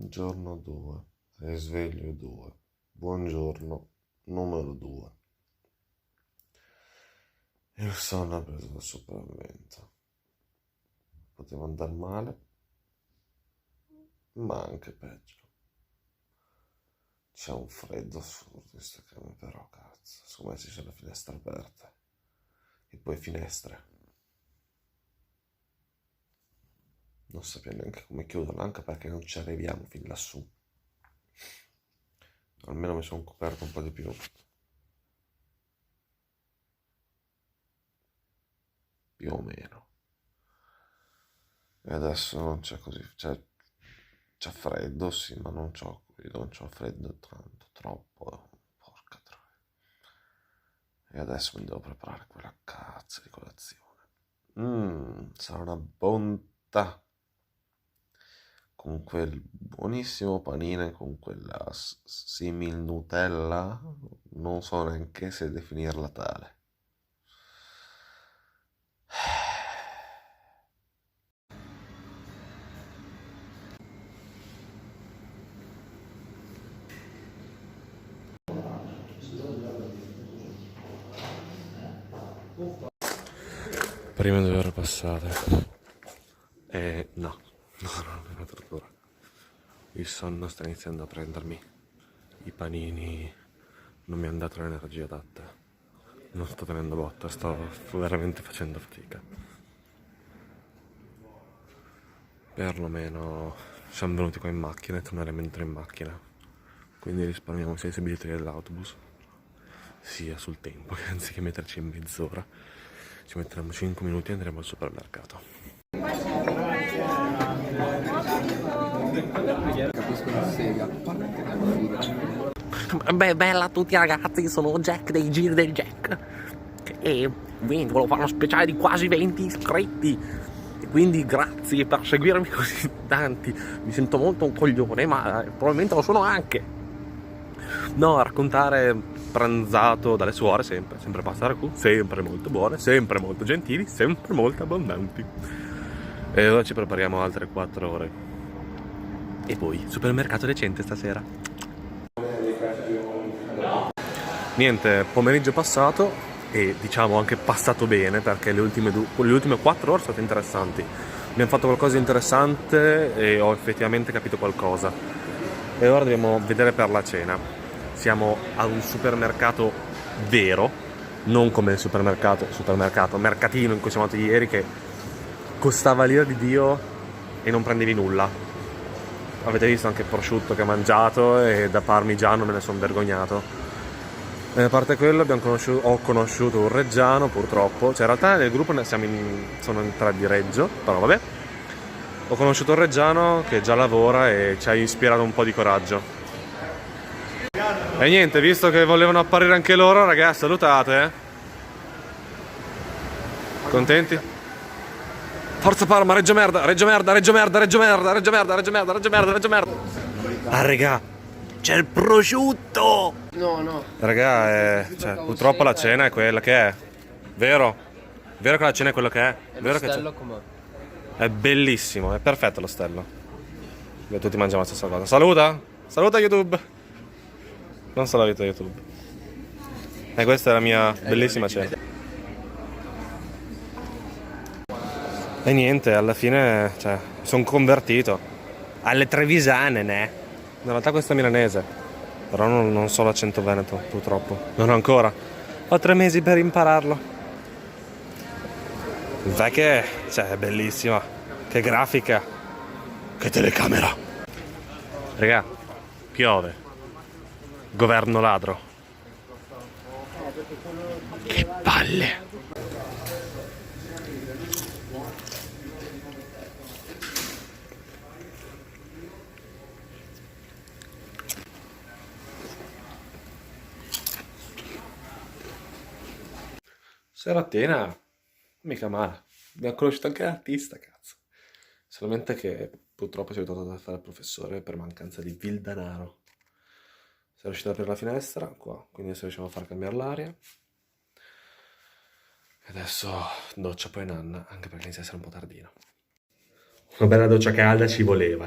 Giorno 2, risveglio 2, buongiorno numero 2. Il sonno ha preso il sopravvento. Poteva andare male, ma anche peggio. C'è un freddo assurdo in sta camera, però cazzo, secondo me ci sono le finestre aperte. E poi finestre. Non sappiamo neanche come chiuderla, anche perché non ci arriviamo fin lassù. Almeno mi sono coperto un po' di più. Più o meno. E adesso non c'è così. C'è freddo, sì, ma non c'ho freddo tanto, troppo. Porca troia. E adesso mi devo preparare quella cazzo di colazione. Sarà una bontà. Con quel buonissimo panino e con quella simil Nutella, non so neanche se definirla tale. Prima 2 ore passate. No, non è una tortura. Il sonno sta iniziando a prendermi. I panini non mi hanno dato l'energia adatta. Non sto tenendo botta, sto veramente facendo fatica. Perlomeno siamo venuti qua in macchina e torneremo in macchina. Quindi risparmiamo sia i biglietti dell'autobus, sia sul tempo, che anziché metterci in mezz'ora, ci metteremo 5 minuti e andremo al supermercato. Capisco la sega. Beh, bella a tutti ragazzi, sono Jack dei Giri del Jack e quindi volevo fare uno speciale di quasi 20 iscritti e quindi grazie per seguirmi così tanti. Mi sento molto un coglione, ma probabilmente lo sono anche. No, raccontare pranzato dalle suore, sempre pasta ragù, sempre molto buone, sempre molto gentili, sempre molto abbondanti. E ora ci prepariamo altre 4 ore. E poi, supermercato decente stasera. Niente, pomeriggio passato e diciamo anche passato bene, perché le ultime 4 ore sono state interessanti. Abbiamo fatto qualcosa di interessante e ho effettivamente capito qualcosa. E ora dobbiamo vedere per la cena. Siamo ad un supermercato vero, non come il mercatino in cui siamo andati ieri, che costava l'ira di Dio e non prendevi nulla. Avete visto anche il prosciutto che ho mangiato e da parmigiano me ne sono vergognato. E a parte quello ho conosciuto un reggiano, purtroppo. Cioè in realtà nel gruppo sono in 3 di Reggio, però vabbè. Ho conosciuto un reggiano che già lavora e ci ha ispirato un po' di coraggio. E niente, visto che volevano apparire anche loro, ragazzi, salutate, eh. Contenti? Forza Parma, Reggio merda, Reggio merda, Reggio merda, Reggio merda, Reggio merda, Reggio merda, Reggio merda, Reggio merda. Ah, raga, c'è il prosciutto! No. Raga, purtroppo la cena è quella che è. Vero? Vero che la cena è quello che è? Vero che Stello com'è? è bellissimo, è perfetto lo stello. Beh, tutti mangiamo la stessa cosa. Saluta! Saluta YouTube! Non saluta YouTube. E questa è la mia bellissima cena. E niente, alla fine, sono convertito. Alle trevisane, ne? In realtà questa è milanese. Però non so l'accento veneto, purtroppo. Non ancora. Ho 3 mesi per impararlo. Vai che, è bellissima. Che grafica. Che telecamera. Raga, piove. Governo ladro. Che palle. Serattena, mica male. Abbiamo conosciuto anche l'artista, cazzo. Solamente che purtroppo si è ritrovato a fare il professore per mancanza di vil denaro. Sei riuscito ad aprire la finestra, qua, quindi adesso riusciamo a far cambiare l'aria. E adesso doccia poi nanna, anche perché inizia a essere un po' tardino. Una bella doccia calda ci voleva,